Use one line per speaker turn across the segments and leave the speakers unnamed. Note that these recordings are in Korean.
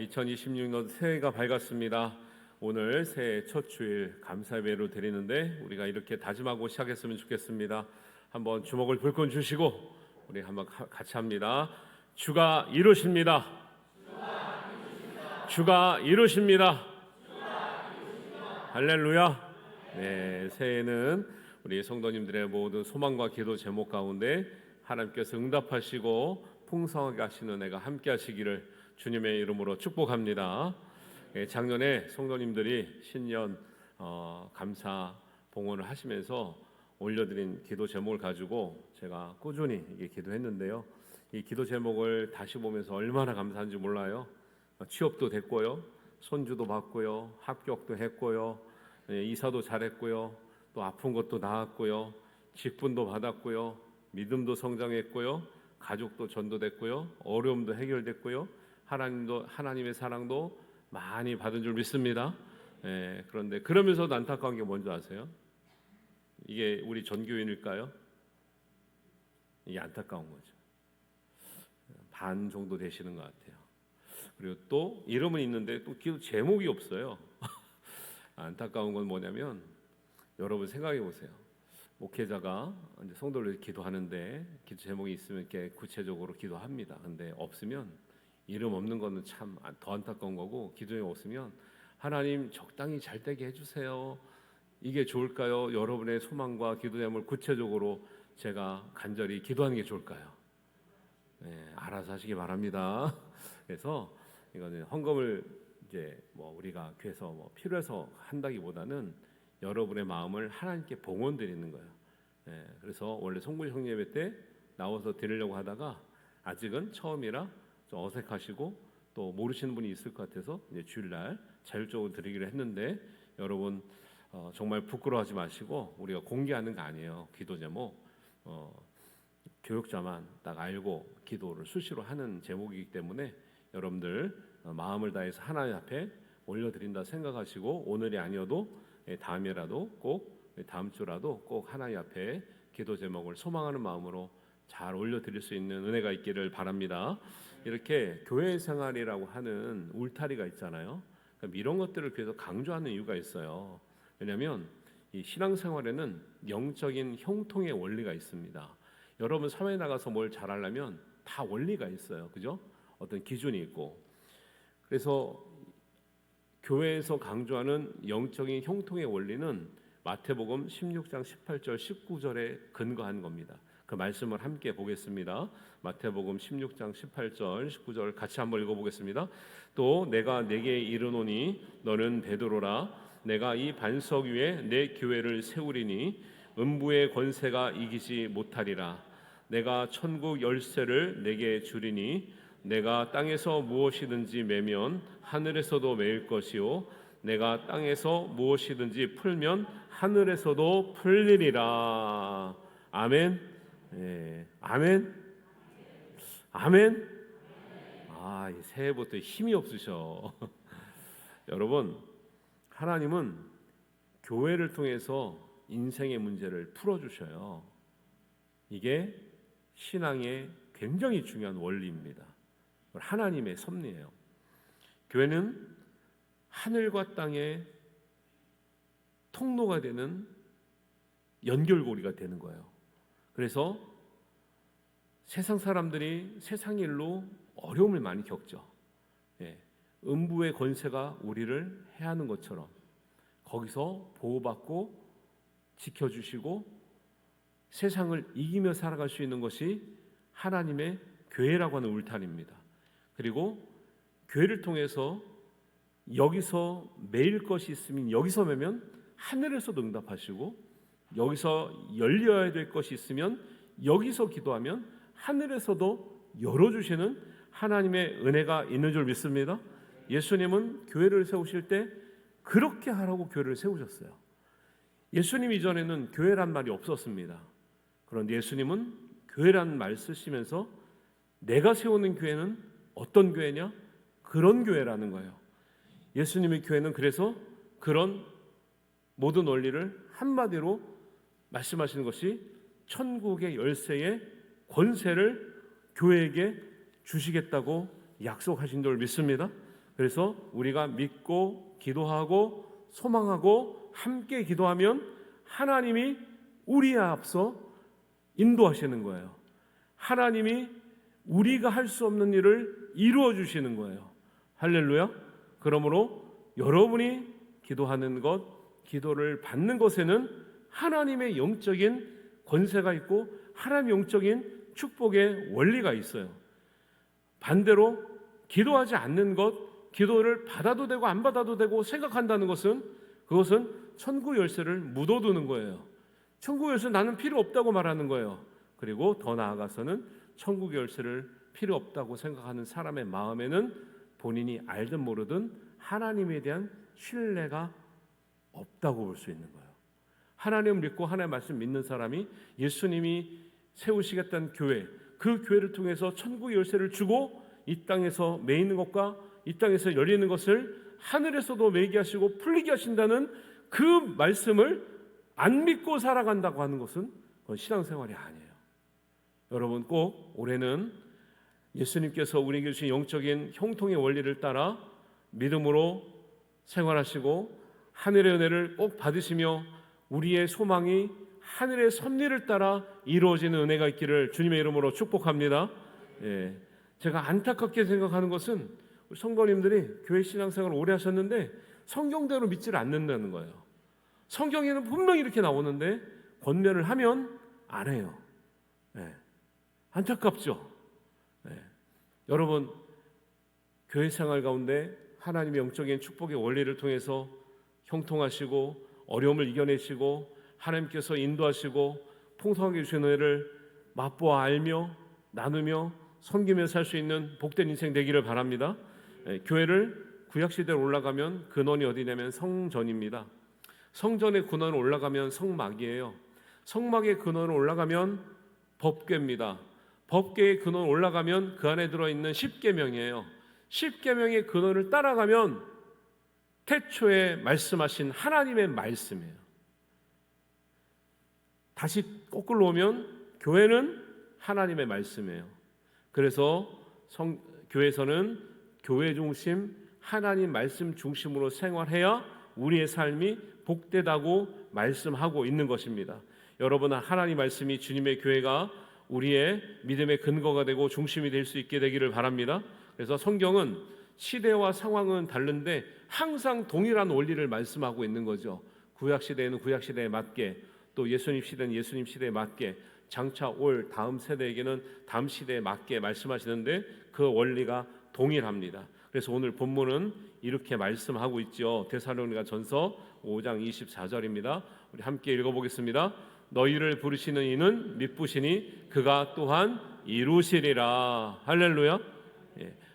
2026년 새해가 밝았습니다. 오늘 새해 첫 주일 감사예배로 드리는데 우리가 이렇게 다짐하고 시작했으면 좋겠습니다. 한번 주먹을 불끈 주시고 우리 한번 같이 합니다. 주가 이루십니다. 주가 이루십니다. 할렐루야. 네, 새해는 우리 성도님들의 모든 소망과 기도 제목 가운데 하나님께서 응답하시고 풍성하게 하시는 은혜가 함께 하시기를 주님의 이름으로 축복합니다. 작년에 성도님들이 신년 감사 봉헌을 하시면서 올려드린 기도 제목을 가지고 제가 꾸준히 기도했는데요. 이 기도 제목을 다시 보면서 얼마나 감사한지 몰라요. 취업도 됐고요, 손주도 받고요, 합격도 했고요, 이사도 잘했고요, 또 아픈 것도 나았고요, 직분도 받았고요, 믿음도 성장했고요, 가족도 전도됐고요, 어려움도 해결됐고요, 하나님의 사랑도 많이 받은 줄 믿습니다. 그런데 그러면서도 안타까운 게 뭔지 아세요? 이게 우리 전교인일까요? 이게 안타까운 거죠. 반 정도 되시는 것 같아요. 그리고 또 이름은 있는데 또 기도 제목이 없어요. 안타까운 건 뭐냐면 여러분 생각해 보세요. 목회자가 이제 성도를 기도하는데 기도 제목이 있으면 이렇게 구체적으로 기도합니다. 근데 없으면 이름 없는 거는 참 더 안타까운 거고, 기도에 없으면 하나님 적당히 잘 되게 해주세요. 이게 좋을까요? 여러분의 소망과 기도 제목을 구체적으로 제가 간절히 기도하는 게 좋을까요? 알아서 하시기 바랍니다. 그래서 이거는 헌금을 이제 우리가 교회에서 필요해서 한다기보다는 여러분의 마음을 하나님께 봉헌 드리는 거예요. 그래서 원래 송구일 형제예배 때 나와서 드리려고 하다가 아직은 처음이라 좀 어색하시고 또 모르시는 분이 있을 것 같아서 이제 주일날 자율적으로 드리기로 했는데, 여러분 정말 부끄러워하지 마시고, 우리가 공개하는 거 아니에요. 기도 제목 교육자만 딱 알고 기도를 수시로 하는 제목이기 때문에 여러분들 마음을 다해서 하나님 앞에 올려드린다 생각하시고, 오늘이 아니어도 다음이라도 꼭, 다음 주라도 꼭 하나님 앞에 기도 제목을 소망하는 마음으로 잘 올려드릴 수 있는 은혜가 있기를 바랍니다. 이렇게 교회 생활이라고 하는 울타리가 있잖아요. 그러니까 이런 것들을 계속 강조하는 이유가 있어요. 왜냐하면 이 신앙생활에는 영적인 형통의 원리가 있습니다. 여러분 사회에 나가서 뭘 잘하려면 다 원리가 있어요. 그죠? 어떤 기준이 있고. 그래서 교회에서 강조하는 영적인 형통의 원리는 마태복음 16장 18절 19절에 근거한 겁니다. 그 말씀을 함께 보겠습니다. 마태복음 16장 18절 19절 같이 한번 읽어보겠습니다. 또 내가 네게 이르노니 너는 베드로라. 내가 이 반석 위에 내 교회를 세우리니 음부의 권세가 이기지 못하리라. 내가 천국 열쇠를 네게 주리니 내가 땅에서 무엇이든지 매면 하늘에서도 매일 것이요 내가 땅에서 무엇이든지 풀면 하늘에서도 풀리리라. 아멘. 아멘. 아멘. 이 새해부터 힘이 없으셔. 여러분, 하나님은 교회를 통해서 인생의 문제를 풀어주셔요. 이게 신앙의 굉장히 중요한 원리입니다. 하나님의 섭리예요. 교회는 하늘과 땅의 통로가 되는 연결고리가 되는 거예요. 그래서 세상 사람들이 세상 일로 어려움을 많이 겪죠. 음부의 권세가 우리를 해하는 것처럼 거기서 보호받고 지켜주시고 세상을 이기며 살아갈 수 있는 것이 하나님의 교회라고 하는 울타리입니다. 그리고 교회를 통해서 여기서 매일 것이 있으면 여기서 매면 하늘에서도 응답하시고, 여기서 열려야 될 것이 있으면 여기서 기도하면 하늘에서도 열어주시는 하나님의 은혜가 있는 줄 믿습니다. 예수님은 교회를 세우실 때 그렇게 하라고 교회를 세우셨어요. 예수님 이전에는 교회란 말이 없었습니다. 그런데 예수님은 교회란 말 쓰시면서 내가 세우는 교회는 어떤 교회냐? 그런 교회라는 거예요. 예수님의 교회는 그래서 그런 모든 원리를 한마디로 말씀하시는 것이 천국의 열쇠의 권세를 교회에게 주시겠다고 약속하신 줄 믿습니다. 그래서 우리가 믿고 기도하고 소망하고 함께 기도하면 하나님이 우리에 앞서 인도하시는 거예요. 하나님이 우리가 할 수 없는 일을 이루어 주시는 거예요. 할렐루야. 그러므로 여러분이 기도하는 것, 기도를 받는 것에는 하나님의 영적인 권세가 있고 하나님의 영적인 축복의 원리가 있어요. 반대로 기도하지 않는 것, 기도를 받아도 되고 안 받아도 되고 생각한다는 것은 그것은 천국 열쇠를 묻어두는 거예요. 천국 열쇠 나는 필요 없다고 말하는 거예요. 그리고 더 나아가서는 천국 열쇠를 필요 없다고 생각하는 사람의 마음에는 본인이 알든 모르든 하나님에 대한 신뢰가 없다고 볼 수 있는 거예요. 하나님을 믿고 하나님의 말씀 믿는 사람이 예수님이 세우시겠다는 교회, 그 교회를 통해서 천국의 열쇠를 주고 이 땅에서 매이는 것과 이 땅에서 열리는 것을 하늘에서도 매게 하시고 풀리게 하신다는 그 말씀을 안 믿고 살아간다고 하는 것은 그건 신앙생활이 아니에요. 여러분 꼭 올해는 예수님께서 우리에게 주신 영적인 형통의 원리를 따라 믿음으로 생활하시고 하늘의 은혜를 꼭 받으시며 우리의 소망이 하늘의 섭리를 따라 이루어지는 은혜가 있기를 주님의 이름으로 축복합니다. 제가 안타깝게 생각하는 것은 우리 성도님들이 교회 신앙생활을 오래 하셨는데 성경대로 믿지를 않는다는 거예요. 성경에는 분명히 이렇게 나오는데 권면을 하면 안 해요. 안타깝죠. 여러분 교회 생활 가운데 하나님의 영적인 축복의 원리를 통해서 형통하시고 어려움을 이겨내시고 하나님께서 인도하시고 풍성하게 주신 은혜를 맛보아 알며 나누며 섬기며 살 수 있는 복된 인생 되기를 바랍니다. 교회를 구약시대로 올라가면 근원이 어디냐면 성전입니다. 성전의 근원으로 올라가면 성막이에요. 성막의 근원으로 올라가면 법궤입니다. 법궤의 근원 올라가면 그 안에 들어있는 십계명이에요. 십계명의 근원을 따라가면 태초에 말씀하신 하나님의 말씀이에요. 다시 거꾸로 오면 교회는 하나님의 말씀이에요. 그래서 교회에서는 교회 중심, 하나님 말씀 중심으로 생활해야 우리의 삶이 복되다고 말씀하고 있는 것입니다. 여러분 하나님 말씀이 주님의 교회가 우리의 믿음의 근거가 되고 중심이 될 수 있게 되기를 바랍니다. 그래서 성경은 시대와 상황은 다른데 항상 동일한 원리를 말씀하고 있는 거죠. 구약시대에는 구약시대에 맞게 또 예수님 시대는 예수님 시대에 맞게 장차 올 다음 세대에게는 다음 시대에 맞게 말씀하시는데 그 원리가 동일합니다. 그래서 오늘 본문은 이렇게 말씀하고 있죠. 데살로니가 전서 5장 24절입니다. 우리 함께 읽어보겠습니다. 너희를 부르시는 이는 미쁘시니 그가 또한 이루시리라. 할렐루야.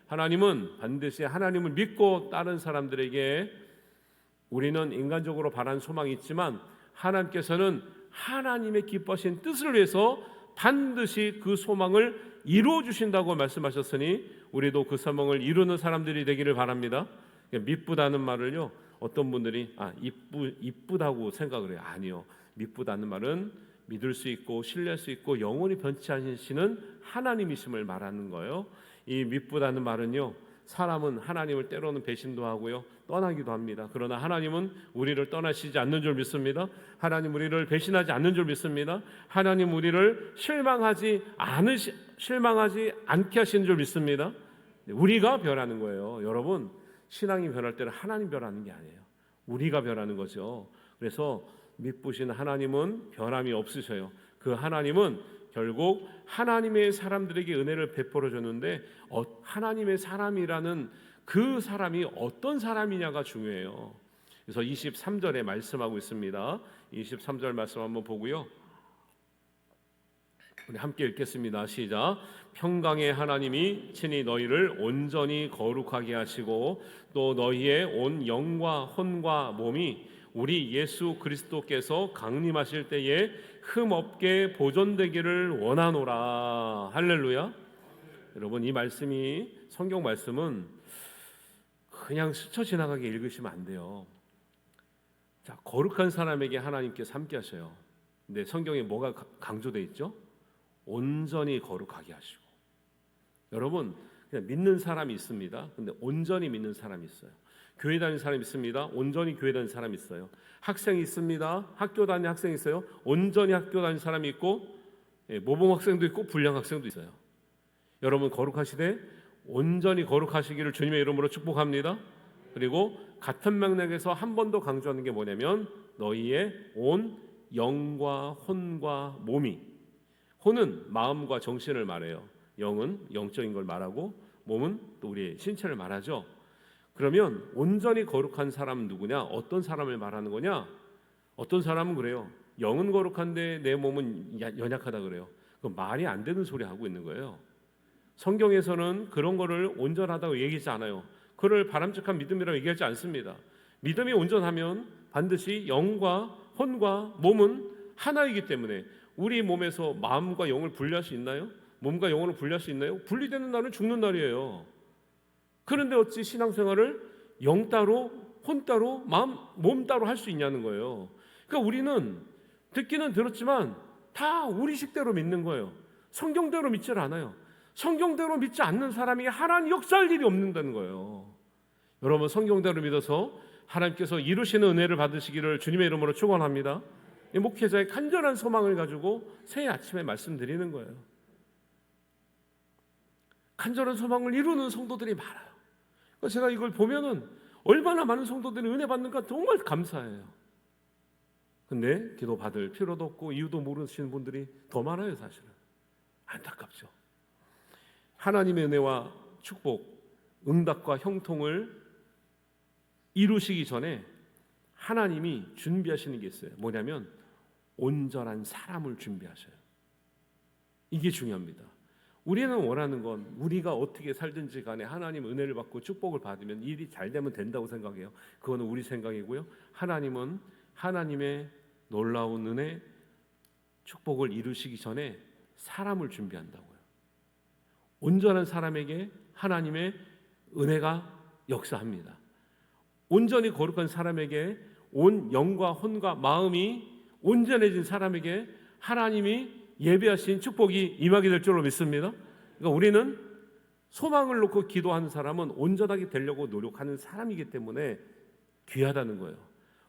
하나님은 반드시 하나님을 믿고 따른 사람들에게 우리는 인간적으로 바라는 소망이 있지만 하나님께서는 하나님의 기뻐하신 뜻을 위해서 반드시 그 소망을 이루어 주신다고 말씀하셨으니 우리도 그 소망을 이루는 사람들이 되기를 바랍니다. 미쁘다는 말을요 어떤 분들이 이쁘다고 생각을 해요. 아니요, 미쁘다는 말은 믿을 수 있고 신뢰할 수 있고 영원히 변치 않으시는 하나님이심을 말하는 거예요. 이 미쁘다는 말은요 사람은 하나님을 때로는 배신도 하고요 떠나기도 합니다. 그러나 하나님은 우리를 떠나시지 않는 줄 믿습니다. 하나님 우리를 배신하지 않는 줄 믿습니다. 하나님 우리를 실망하지 않게 하시는 줄 믿습니다. 우리가 변하는 거예요. 여러분 신앙이 변할 때는 하나님 변하는 게 아니에요. 우리가 변하는 거죠. 그래서 미쁘신 하나님은 변함이 없으셔요. 그 하나님은 결국 하나님의 사람들에게 은혜를 베풀어 줬는데 하나님의 사람이라는 그 사람이 어떤 사람이냐가 중요해요. 그래서 23절에 말씀하고 있습니다. 23절 말씀 한번 보고요. 우리 함께 읽겠습니다. 시작. 평강의 하나님이 친히 너희를 온전히 거룩하게 하시고 또 너희의 온 영과 혼과 몸이 우리 예수 그리스도께서 강림하실 때에 흠없게 보존되기를 원하노라. 할렐루야. 여러분 이 말씀이 성경 말씀은 그냥 스쳐 지나가게 읽으시면 안 돼요. 자, 거룩한 사람에게 하나님께서 함께 하셔요. 근데 성경에 뭐가 강조되어 있죠? 온전히 거룩하게 하시고. 여러분 그냥 믿는 사람이 있습니다. 근데 온전히 믿는 사람이 있어요. 교회 다니는 사람이 있습니다. 온전히 교회 다니는 사람이 있어요. 학생이 있습니다. 학교 다니는 학생이 있어요. 온전히 학교 다니는 사람이 있고, 모범 학생도 있고 불량 학생도 있어요. 여러분 거룩하시되 온전히 거룩하시기를 주님의 이름으로 축복합니다. 그리고 같은 맥락에서 한 번 더 강조하는 게 뭐냐면 너희의 온 영과 혼과 몸이, 혼은 마음과 정신을 말해요. 영은 영적인 걸 말하고 몸은 또 우리의 신체를 말하죠. 그러면 온전히 거룩한 사람은 누구냐? 어떤 사람을 말하는 거냐? 어떤 사람은 그래요. 영은 거룩한데 내 몸은 연약하다 그래요. 그 말이 안 되는 소리 하고 있는 거예요. 성경에서는 그런 거를 온전하다고 얘기하지 않아요. 그를 바람직한 믿음이라고 얘기하지 않습니다. 믿음이 온전하면 반드시 영과 혼과 몸은 하나이기 때문에 우리 몸에서 마음과 영을 분리할 수 있나요? 몸과 영혼을 분리할 수 있나요? 분리되는 날은 죽는 날이에요. 그런데 어찌 신앙생활을 영 따로 혼 따로 몸 따로 할 수 있냐는 거예요. 그러니까 우리는 듣기는 들었지만 다 우리 식대로 믿는 거예요. 성경대로 믿질 않아요. 성경대로 믿지 않는 사람이 하나님 역사할 일이 없는다는 거예요. 여러분 성경대로 믿어서 하나님께서 이루시는 은혜를 받으시기를 주님의 이름으로 축원합니다. 이 목회자의 간절한 소망을 가지고 새해 아침에 말씀드리는 거예요. 간절한 소망을 이루는 성도들이 많아요. 제가 이걸 보면은 얼마나 많은 성도들이 은혜 받는가 정말 감사해요. 근데 기도 받을 필요도 없고 이유도 모르시는 분들이 더 많아요. 사실은 안타깝죠. 하나님의 은혜와 축복, 응답과 형통을 이루시기 전에 하나님이 준비하시는 게 있어요. 뭐냐면 온전한 사람을 준비하셔요. 이게 중요합니다. 우리는 원하는 건 우리가 어떻게 살든지 간에 하나님 은혜를 받고 축복을 받으면 일이 잘 되면 된다고 생각해요. 그거는 우리 생각이고요. 하나님은 하나님의 놀라운 은혜, 축복을 이루시기 전에 사람을 준비한다고요. 온전한 사람에게 하나님의 은혜가 역사합니다. 온전히 거룩한 사람에게, 온 영과 혼과 마음이 온전해진 사람에게 하나님이 예배하신 축복이 임하게 될 줄로 믿습니다. 그러니까 우리는 소망을 놓고 기도하는 사람은 온전하게 되려고 노력하는 사람이기 때문에 귀하다는 거예요.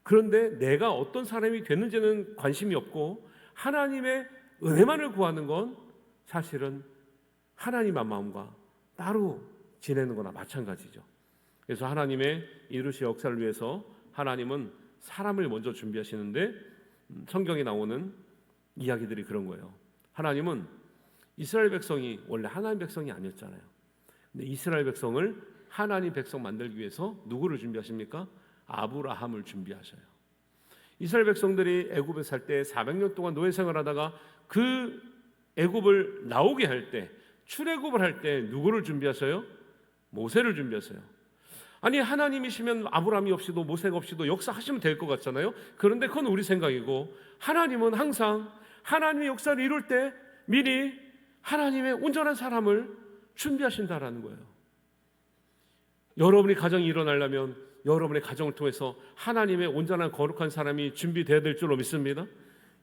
그런데 내가 어떤 사람이 됐는지는 관심이 없고 하나님의 은혜만을 구하는 건 사실은 하나님의 마음과 따로 지내는 거나 마찬가지죠. 그래서 하나님의 이루실 역사를 위해서 하나님은 사람을 먼저 준비하시는데 성경에 나오는 이야기들이 그런 거예요. 하나님은 이스라엘 백성이 원래 하나님 백성이 아니었잖아요. 근데 이스라엘 백성을 하나님 백성 만들기 위해서 누구를 준비하십니까? 아브라함을 준비하셔요. 이스라엘 백성들이 애굽에 살 때 400년 동안 노예 생활하다가 그 애굽을 나오게 할 때, 출애굽을 할 때 누구를 준비하셔요? 모세를 준비하셔요. 아니 하나님이시면 아브라함이 없이도 모세가 없이도 역사하시면 될 것 같잖아요. 그런데 그건 우리 생각이고 하나님은 항상 하나님의 역사를 이룰 때 미리 하나님의 온전한 사람을 준비하신다라는 거예요. 여러분이 가정이 일어나려면 여러분의 가정을 통해서 하나님의 온전한 거룩한 사람이 준비되어야 될 줄로 믿습니다.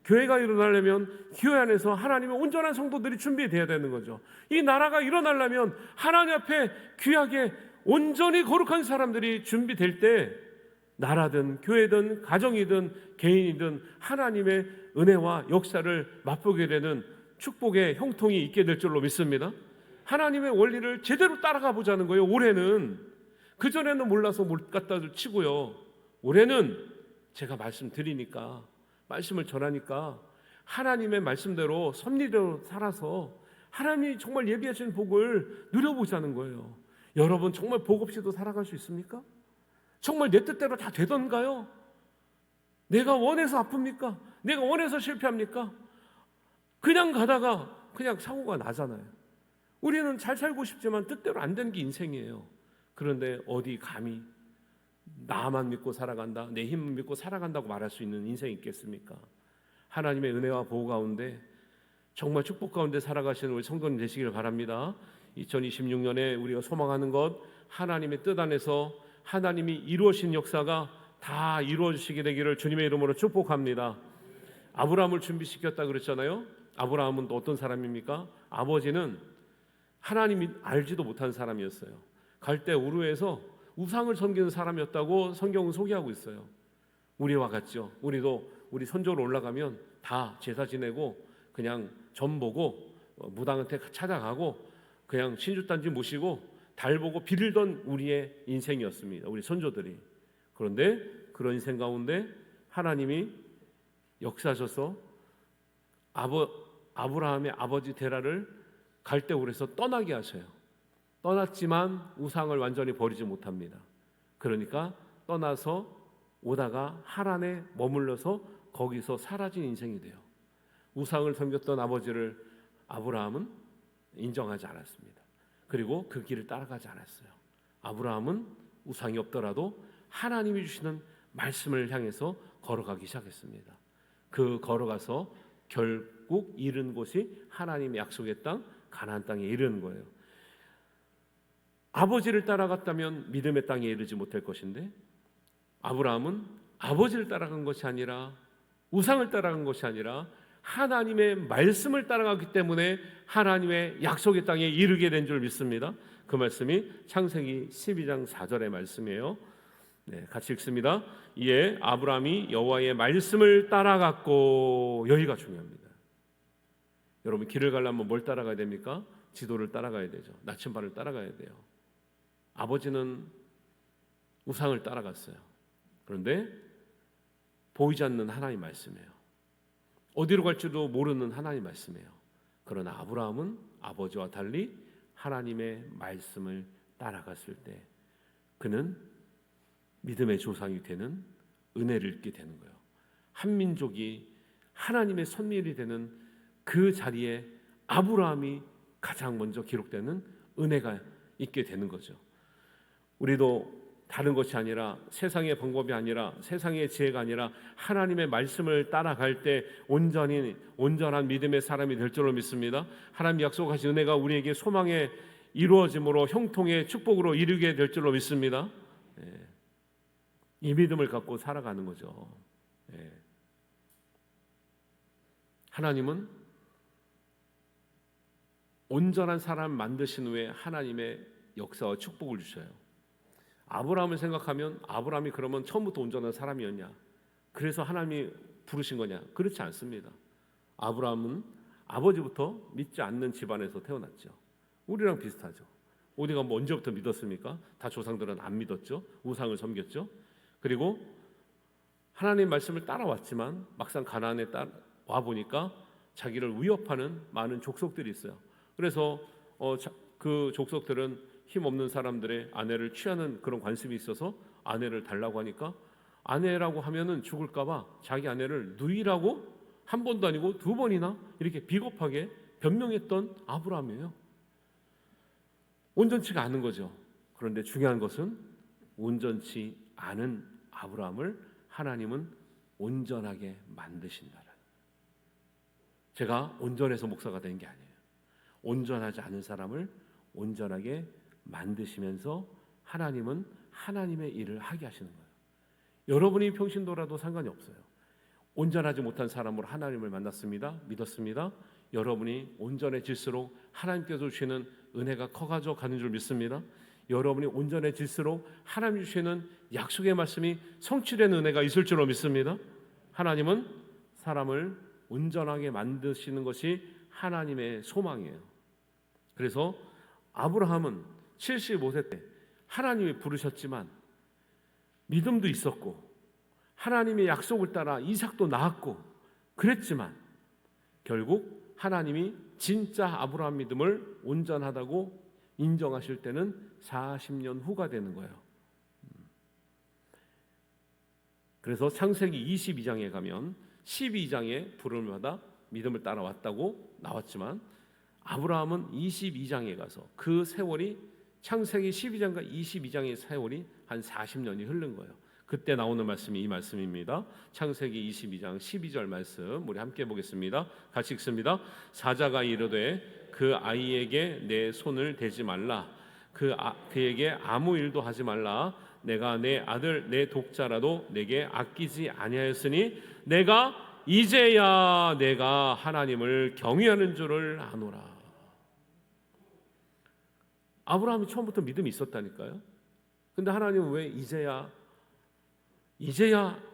교회가 일어나려면 교회 안에서 하나님의 온전한 성도들이 준비되어야 되는 거죠. 이 나라가 일어나려면 하나님 앞에 귀하게 온전히 거룩한 사람들이 준비될 때 나라든 교회든 가정이든 개인이든 하나님의 은혜와 역사를 맛보게 되는 축복의 형통이 있게 될 줄로 믿습니다. 하나님의 원리를 제대로 따라가 보자는 거예요. 올해는 그전에는 몰라서 못 갖다 치고요. 올해는 제가 말씀드리니까 말씀을 전하니까 하나님의 말씀대로 섭리대로 살아서 하나님이 정말 예비하신 복을 누려보자는 거예요. 여러분 정말 복 없이도 살아갈 수 있습니까? 정말 내 뜻대로 다 되던가요? 내가 원해서 아픕니까? 내가 원해서 실패합니까? 그냥 가다가 그냥 사고가 나잖아요. 우리는 잘 살고 싶지만 뜻대로 안 되는 게 인생이에요. 그런데 어디 감히 나만 믿고 살아간다, 내 힘을 믿고 살아간다고 말할 수 있는 인생이 있겠습니까? 하나님의 은혜와 보호 가운데 정말 축복 가운데 살아가시는 우리 성도님 되시기를 바랍니다. 2026년에 우리가 소망하는 것, 하나님의 뜻 안에서 하나님이 이루어진 역사가 다 이루어지게 되기를 주님의 이름으로 축복합니다. 아브라함을 준비시켰다 그랬잖아요. 아브라함은 또 어떤 사람입니까? 아버지는 하나님이 알지도 못한 사람이었어요. 갈대 우르에서 우상을 섬기는 사람이었다고 성경은 소개하고 있어요. 우리와 같죠. 우리도 우리 선조로 올라가면 다 제사 지내고 그냥 점 보고 무당한테 찾아가고 그냥 신주단지 모시고 달 보고 빌던 우리의 인생이었습니다. 우리 선조들이. 그런데 그런 인생 가운데 하나님이 역사하셔서 아브라함의 아버지 데라를 갈대우르에서 떠나게 하셔요. 떠났지만 우상을 완전히 버리지 못합니다. 그러니까 떠나서 오다가 하란에 머물러서 거기서 사라진 인생이 돼요. 우상을 섬겼던 아버지를 아브라함은 인정하지 않았습니다. 그리고 그 길을 따라가지 않았어요. 아브라함은 우상이 없더라도 하나님이 주시는 말씀을 향해서 걸어가기 시작했습니다. 그 걸어가서 결국 이른 곳이 하나님의 약속의 땅 가나안 땅에 이르는 거예요. 아버지를 따라갔다면 믿음의 땅에 이르지 못할 것인데 아브라함은 아버지를 따라간 것이 아니라 우상을 따라간 것이 아니라 하나님의 말씀을 따라갔기 때문에 하나님의 약속의 땅에 이르게 된 줄 믿습니다. 그 말씀이 창세기 12장 4절의 말씀이에요. 네, 같이 읽습니다. 이에 아브라함이 여호와의 말씀을 따라갔고, 여기가 중요합니다. 여러분 길을 가려면 뭘 따라가야 됩니까? 지도를 따라가야 되죠. 나침반을 따라가야 돼요. 아버지는 우상을 따라갔어요. 그런데 보이지 않는 하나님 말씀이에요. 어디로 갈지도 모르는 하나님 말씀이에요. 그러나 아브라함은 아버지와 달리 하나님의 말씀을 따라갔을 때 그는 믿음의 조상이 되는 은혜를 얻게 되는 거예요. 한 민족이 하나님의 선밀이 되는 그 자리에 아브라함이 가장 먼저 기록되는 은혜가 있게 되는 거죠. 우리도 다른 것이 아니라 세상의 방법이 아니라 세상의 지혜가 아니라 하나님의 말씀을 따라갈 때 온전한 믿음의 사람이 될 줄로 믿습니다. 하나님 약속하신 은혜가 우리에게 소망에 이루어짐으로 형통의 축복으로 이루게 될 줄로 믿습니다. 이 믿음을 갖고 살아가는 거죠. 하나님은 온전한 사람 만드신 후에 하나님의 역사와 축복을 주셔요. 아브라함을 생각하면 아브라함이 그러면 처음부터 온전한 사람이었냐? 그래서 하나님이 부르신 거냐? 그렇지 않습니다. 아브라함은 아버지부터 믿지 않는 집안에서 태어났죠. 우리랑 비슷하죠. 우리가 뭐 언제부터 믿었습니까? 다 조상들은 안 믿었죠. 우상을 섬겼죠. 그리고 하나님 말씀을 따라왔지만 막상 가나안에 와 보니까 자기를 위협하는 많은 족속들이 있어요. 그래서 그 족속들은 힘없는 사람들의 아내를 취하는 그런 관습이 있어서 아내를 달라고 하니까 아내라고 하면은 죽을까 봐 자기 아내를 누이라고 한 번도 아니고 두 번이나 이렇게 비겁하게 변명했던 아브라함이에요. 온전치가 않은 거죠. 그런데 중요한 것은 온전치 않은 아브라함을 하나님은 온전하게 만드신다는. 제가 온전해서 목사가 된 게 아니에요. 온전하지 않은 사람을 온전하게 만드시면서 하나님은 하나님의 일을 하게 하시는 거예요. 여러분이 평신도라도 상관이 없어요. 온전하지 못한 사람으로 하나님을 만났습니다. 믿었습니다. 여러분이 온전해질수록 하나님께서 주시는 은혜가 커가져 가는 줄 믿습니다. 여러분이 온전해질수록 하나님 주시는 약속의 말씀이 성취되는 은혜가 있을 줄로 믿습니다. 하나님은 사람을 온전하게 만드시는 것이 하나님의 소망이에요. 그래서 아브라함은 75세 때 하나님이 부르셨지만 믿음도 있었고 하나님의 약속을 따라 이삭도 낳았고 그랬지만 결국 하나님이 진짜 아브라함 믿음을 온전하다고 인정하실 때는 40년 후가 되는 거예요. 그래서 창세기 22장에 가면 12장에 부름을 받아 믿음을 따라왔다고 나왔지만 아브라함은 22장에 가서 그 세월이 창세기 12장과 22장의 세월이 한 40년이 흐른 거예요. 그때 나오는 말씀이 이 말씀입니다. 창세기 22장 12절 말씀 우리 함께 보겠습니다. 같이 읽습니다. 사자가 이르되 그 아이에게 내 손을 대지 말라. 그에게 아무 일도 하지 말라. 내가 내 아들 내 독자라도 내게 아끼지 아니하였으니 내가 이제야 내가 하나님을 경외하는 줄을 아노라. 아브라함이 처음부터 믿음이 있었다니까요. 근데 하나님은 왜 이제야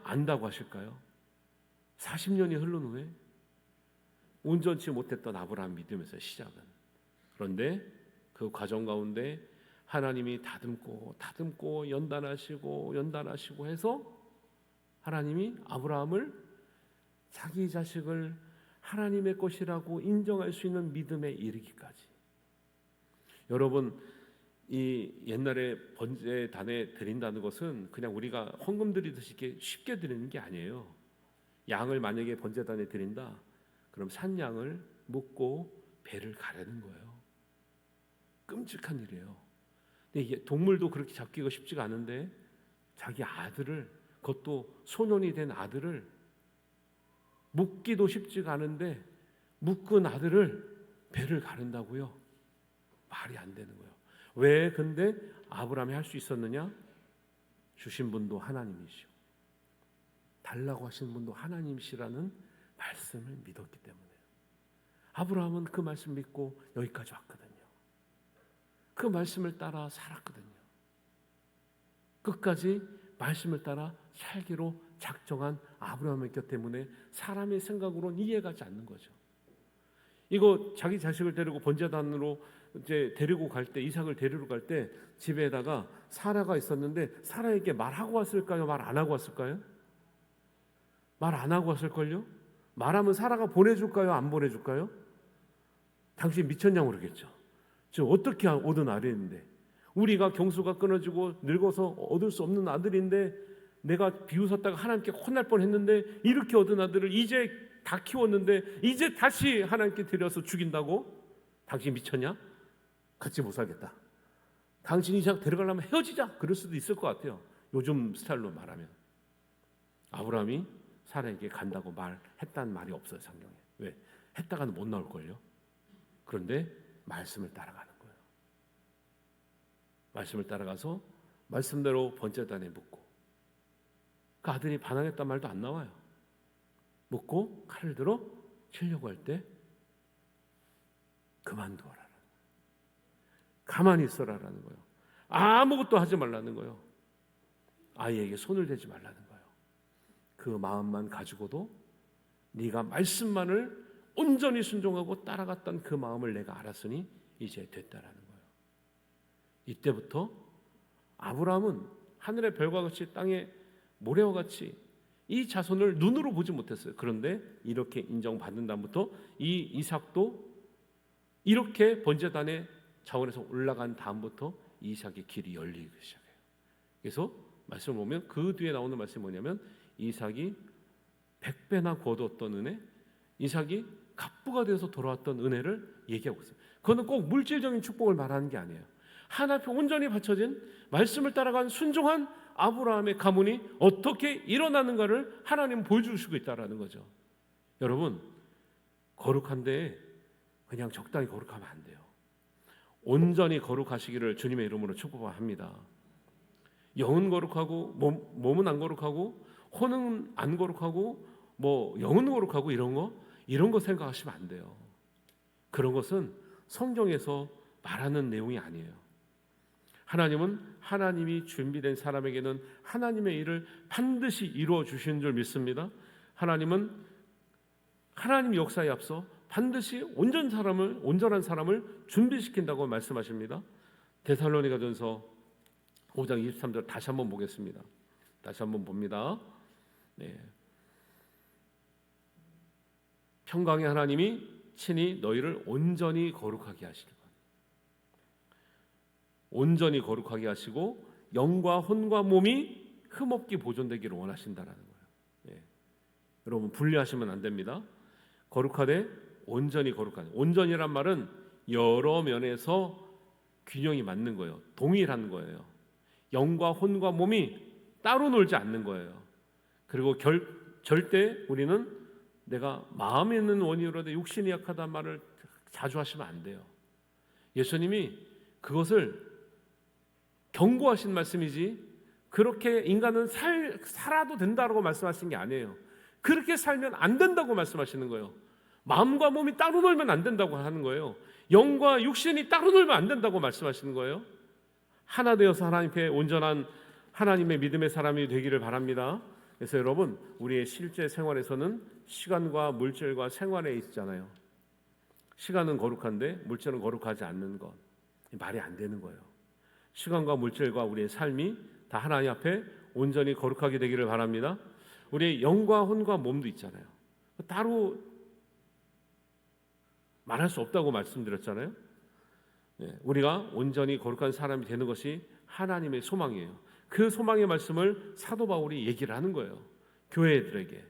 안다고 하실까요? 40년이 흐른 후에 온전치 못했던 아브라함 믿음에서 시작은. 그런데 그 과정 가운데 하나님이 다듬고 연단하시고 해서 하나님이 아브라함을 자기 자식을 하나님의 것이라고 인정할 수 있는 믿음에 이르기까지. 여러분, 이 옛날에 번제단에 드린다는 것은 그냥 우리가 헌금 드리듯이 이렇게 쉽게 드리는 게 아니에요. 양을 만약에 번제단에 드린다, 그럼 산양을 묶고 배를 가르는 거예요. 끔찍한 일이에요. 근데 이게 동물도 그렇게 잡기가 쉽지가 않은데 자기 아들을, 그것도 소년이 된 아들을 묶기도 쉽지가 않은데 묶은 아들을 배를 가른다고요? 말이 안 되는 거예요. 왜 근데 아브라함이 할 수 있었느냐? 주신 분도 하나님이시오, 달라고 하신 분도 하나님이시라는 말씀을 믿었기 때문에 아브라함은 그 말씀 믿고 여기까지 왔거든요. 그 말씀을 따라 살았거든요. 끝까지 말씀을 따라 살기로 작정한 아브라함이었기 때문에 사람의 생각으로는 이해가지 않는 거죠. 이거 자기 자식을 데리고 번제단으로 이제 데리고 갈 때, 이삭을 데리러 갈 때 집에다가 사라가 있었는데 사라에게 말하고 왔을까요? 말 안 하고 왔을까요? 말 안 하고 왔을걸요? 말하면 사라가 보내줄까요? 안 보내줄까요? 당신 미쳤냐고 그러겠죠. 지금 어떻게 얻은 아들인데, 우리가 경수가 끊어지고 늙어서 얻을 수 없는 아들인데 내가 비웃었다가 하나님께 혼날 뻔했는데 이렇게 얻은 아들을 이제 다 키웠는데 이제 다시 하나님께 드려서 죽인다고? 당신 미쳤냐? 같이 못 살겠다. 당신 이삭 데려가려면 헤어지자. 그럴 수도 있을 것 같아요. 요즘 스타일로 말하면. 아브라함이 사라에게 간다고 말했다는 말이 없어요, 성경에. 왜? 했다가는 못 나올걸요. 그런데 말씀을 따라가는 거예요. 말씀을 따라가서 말씀대로 번제단에 묻고, 그 아들이 반항했단 말도 안 나와요. 묻고 칼을 들어 치려고 할 때 그만두어라, 가만히 있어라라는 거예요. 아무것도 하지 말라는 거예요. 아이에게 손을 대지 말라는 거예요. 그 마음만 가지고도 네가 말씀만을 온전히 순종하고 따라갔던 그 마음을 내가 알았으니 이제 됐다라는 거예요. 이때부터 아브라함은 하늘의 별과 같이 땅의 모래와 같이 이 자손을 눈으로 보지 못했어요. 그런데 이렇게 인정받는 다음부터 이 이삭도 이렇게 번제단의 차원에서 올라간 다음부터 이삭의 길이 열리기 시작해요. 그래서 말씀을 보면 그 뒤에 나오는 말씀이 뭐냐면 이삭이 100배나 거두었던 은혜, 이삭이 갑부가 되어서 돌아왔던 은혜를 얘기하고 있어요. 그거는 꼭 물질적인 축복을 말하는 게 아니에요. 하나님 앞에 온전히 바쳐진 말씀을 따라간 순종한 아브라함의 가문이 어떻게 일어나는가를 하나님은 보여주시고 있다는 거죠. 여러분, 거룩한데 그냥 적당히 거룩하면 안 돼요. 온전히 거룩하시기를 주님의 이름으로 축복합니다. 영은 거룩하고 몸은 안 거룩하고 혼은 안 거룩하고 영은 거룩하고 이런 거 생각하시면 안 돼요. 그런 것은 성경에서 말하는 내용이 아니에요. 하나님은 하나님이 준비된 사람에게는 하나님의 일을 반드시 이루어 주시는 줄 믿습니다. 하나님은 하나님 역사에 앞서 반드시 온전한 사람을 준비시킨다고 말씀하십니다. 데살로니가전서 5장 23절 다시 한번 보겠습니다. 다시 한번 봅니다. 네. 평강의 하나님이 친히 너희를 온전히 거룩하게 하시리라. 온전히 거룩하게 하시고 영과 혼과 몸이 흠없게 보존되기를 원하신다라는 거예요. 네. 여러분, 분리하시면 안 됩니다. 거룩하되 온전히 거룩하되, 온전이란 말은 여러 면에서 균형이 맞는 거예요. 동일한 거예요. 영과 혼과 몸이 따로 놀지 않는 거예요. 그리고 절대 우리는 내가 마음에 있는 원인으로 육신이 약하다는 말을 자주 하시면 안 돼요. 예수님이 그것을 경고하신 말씀이지 그렇게 인간은 살아도 된다고 말씀하신 게 아니에요. 그렇게 살면 안 된다고 말씀하시는 거예요. 마음과 몸이 따로 놀면 안 된다고 하는 거예요. 영과 육신이 따로 놀면 안 된다고 말씀하시는 거예요. 하나 되어서 하나님 앞에 온전한 하나님의 믿음의 사람이 되기를 바랍니다. 그래서 여러분, 우리의 실제 생활에서는 시간과 물질과 생활에 있잖아요. 시간은 거룩한데 물질은 거룩하지 않는 것, 말이 안 되는 거예요. 시간과 물질과 우리의 삶이 다 하나님 앞에 온전히 거룩하게 되기를 바랍니다. 우리의 영과 혼과 몸도 있잖아요. 따로 말할 수 없다고 말씀드렸잖아요. 우리가 온전히 거룩한 사람이 되는 것이 하나님의 소망이에요. 그 소망의 말씀을 사도 바울이 얘기를 하는 거예요. 교회들에게,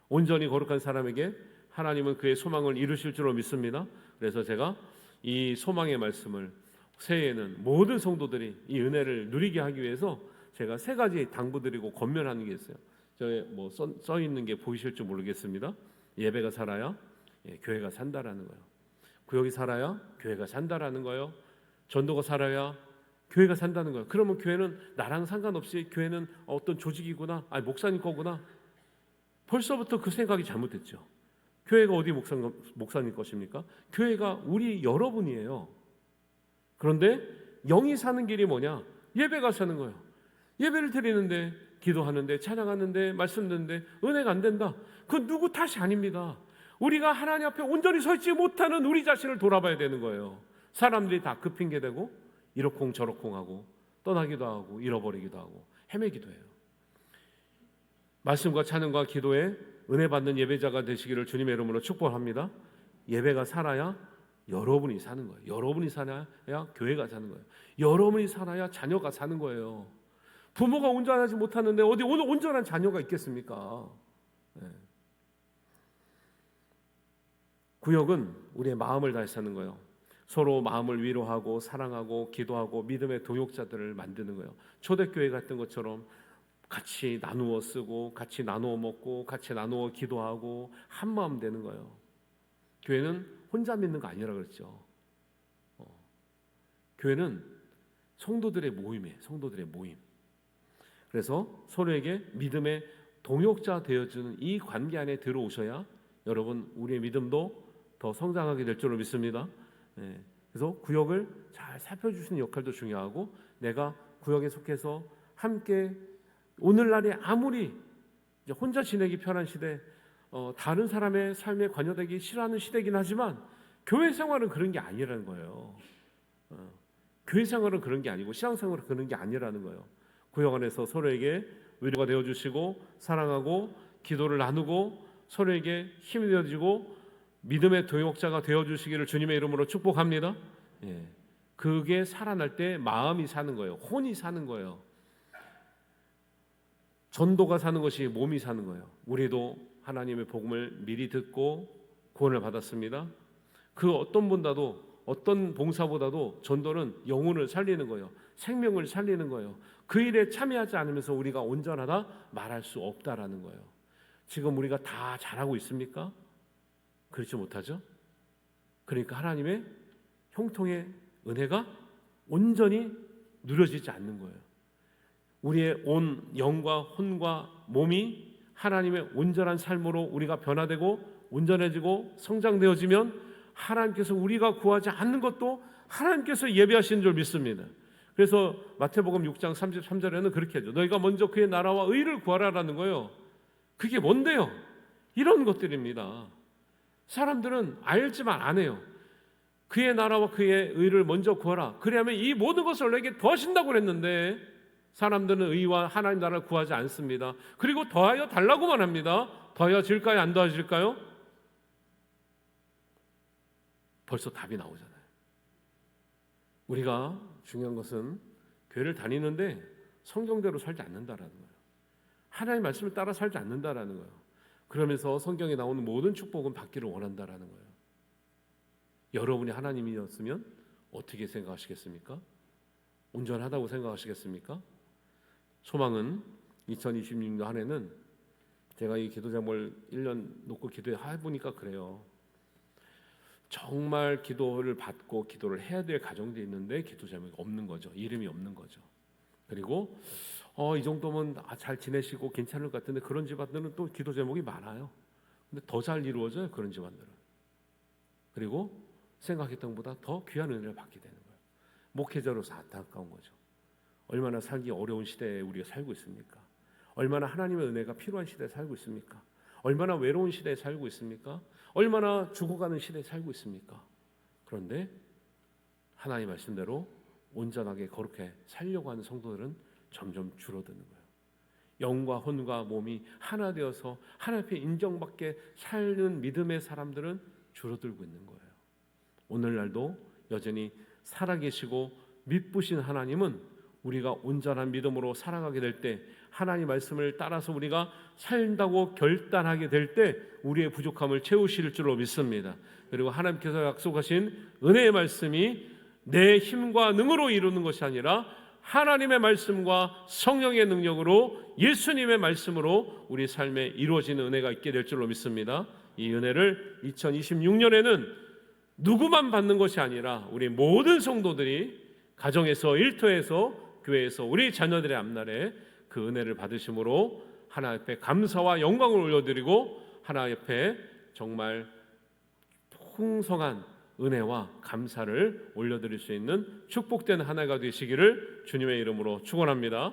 온전히 거룩한 사람에게 하나님은 그의 소망을 이루실 줄로 믿습니다. 그래서 제가 이 소망의 말씀을 새해에는 모든 성도들이 이 은혜를 누리게 하기 위해서 제가 3가지 당부드리고 권면하는 게 있어요. 저에 써 있는 게 보이실지 모르겠습니다. 예배가 살아야 교회가 산다라는 거예요. 구역이 살아야 교회가 산다라는 거예요. 전도가 살아야 교회가 산다는 거예요. 그러면 교회는 나랑 상관없이 교회는 어떤 조직이구나, 목사님 거구나. 벌써부터 그 생각이 잘못됐죠. 교회가 어디 목사님 것입니까? 교회가 우리 여러분이에요. 그런데 영이 사는 길이 뭐냐? 예배가 사는 거예요. 예배를 드리는데, 기도하는데, 찬양하는데, 말씀 듣는데 은혜가 안 된다. 그건 누구 탓이 아닙니다. 우리가 하나님 앞에 온전히 서 있지 못하는 우리 자신을 돌아봐야 되는 거예요. 사람들이 다 그 핑계대고 이러쿵 저러쿵 하고 떠나기도 하고 잃어버리기도 하고 헤매기도 해요. 말씀과 찬양과 기도에 은혜 받는 예배자가 되시기를 주님의 이름으로 축복합니다. 예배가 살아야 여러분이 사는 거예요. 여러분이 살아야 교회가 사는 거예요. 여러분이 살아야 자녀가 사는 거예요. 부모가 온전하지 못하는데 어디 오늘 온전한 자녀가 있겠습니까? 구역은 우리의 마음을 다해 사는 거예요. 서로 마음을 위로하고 사랑하고 기도하고 믿음의 동역자들을 만드는 거예요. 초대교회 같은 것처럼 같이 나누어 쓰고 같이 나누어 먹고 같이 나누어 기도하고 한 마음 되는 거예요. 교회는 혼자 믿는 거 아니라 그랬죠. 교회는 성도들의 모임이에요. 성도들의 모임. 그래서 서로에게 믿음의 동역자 되어주는 이 관계 안에 들어오셔야 여러분 우리의 믿음도 더 성장하게 될 줄로 믿습니다. 그래서 구역을 잘 살펴주시는 역할도 중요하고, 내가 구역에 속해서 함께 오늘날에 아무리 이제 혼자 지내기 편한 시대, 다른 사람의 삶에 관여되기 싫어하는 시대이긴 하지만 교회 생활은 그런 게 아니라는 거예요. 교회 생활은 그런 게 아니고 신앙생활은 그런 게 아니라는 거예요. 구역 안에서 서로에게 위로가 되어주시고 사랑하고 기도를 나누고 서로에게 힘이 되어주고 믿음의 동역자가 되어주시기를 주님의 이름으로 축복합니다. 그게 살아날 때 마음이 사는 거예요. 혼이 사는 거예요. 전도가 사는 것이 몸이 사는 거예요. 우리도 하나님의 복음을 미리 듣고 구원을 받았습니다. 그 어떤 분보다도, 어떤 봉사보다도 전도는 영혼을 살리는 거예요. 생명을 살리는 거예요. 그 일에 참여하지 않으면서 우리가 온전하다 말할 수 없다라는 거예요. 지금 우리가 다 잘하고 있습니까? 그렇지 못하죠. 그러니까 하나님의 형통의 은혜가 온전히 누려지지 않는 거예요. 우리의 온 영과 혼과 몸이 하나님의 온전한 삶으로 우리가 변화되고 온전해지고 성장되어지면 하나님께서 우리가 구하지 않는 것도 하나님께서 예비하시는 줄 믿습니다. 그래서 마태복음 6장 33절에는 그렇게 하죠. 너희가 먼저 그의 나라와 의를 구하라라는 거예요. 그게 뭔데요? 이런 것들입니다. 사람들은 알지만 안 해요. 그의 나라와 그의 의를 먼저 구하라. 그래야면 이 모든 것을 너에게 더하신다고 그랬는데 사람들은 의와 하나님 나라를 구하지 않습니다. 그리고 더하여 달라고만 합니다. 더하여질까요? 안 더하여질까요? 벌써 답이 나오잖아요. 우리가 중요한 것은 교회를 다니는데 성경대로 살지 않는다라는 거예요. 하나님의 말씀을 따라 살지 않는다라는 거예요. 그러면서 성경에 나오는 모든 축복은 받기를 원한다라는 거예요. 여러분이 하나님이었으면 어떻게 생각하시겠습니까? 온전하다고 생각하시겠습니까? 소망은 2026년 한 해는 제가 이 기도 제목을 1년 놓고 기도해보니까 그래요. 정말 기도를 받고 기도를 해야 될 가정도 있는데 기도 제목이 없는 거죠. 이름이 없는 거죠. 그리고 이 정도면 잘 지내시고 괜찮을 것 같은데 그런 집안들은 또 기도 제목이 많아요. 근데 더 잘 이루어져요. 그런 집안들은. 그리고 생각했던 것보다 더 귀한 은혜를 받게 되는 거예요. 목회자로서 안타까운 거죠. 얼마나 살기 어려운 시대에 우리가 살고 있습니까? 얼마나 하나님의 은혜가 필요한 시대에 살고 있습니까? 얼마나 외로운 시대에 살고 있습니까? 얼마나 죽어가는 시대에 살고 있습니까? 그런데 하나님 말씀대로 온전하게 거룩해 살려고 하는 성도들은 점점 줄어드는 거예요. 영과 혼과 몸이 하나 되어서 하나님 앞에 인정받게 사는 믿음의 사람들은 줄어들고 있는 거예요. 오늘날도 여전히 살아계시고 미쁘신 하나님은 우리가 온전한 믿음으로 살아가게 될 때, 하나님 말씀을 따라서 우리가 살다고 결단하게 될 때 우리의 부족함을 채우실 줄로 믿습니다. 그리고 하나님께서 약속하신 은혜의 말씀이 내 힘과 능으로 이루는 것이 아니라 하나님의 말씀과 성령의 능력으로, 예수님의 말씀으로 우리 삶에 이루어지는 은혜가 있게 될 줄로 믿습니다. 이 은혜를 2026년에는 누구만 받는 것이 아니라 우리 모든 성도들이 가정에서, 일터에서, 교회에서, 우리 자녀들의 앞날에 그 은혜를 받으심으로 하나님 앞에 감사와 영광을 올려드리고 하나님 앞에 정말 풍성한 은혜와 감사를 올려드릴 수 있는 축복된 한 해가 되시기를 주님의 이름으로 축원합니다.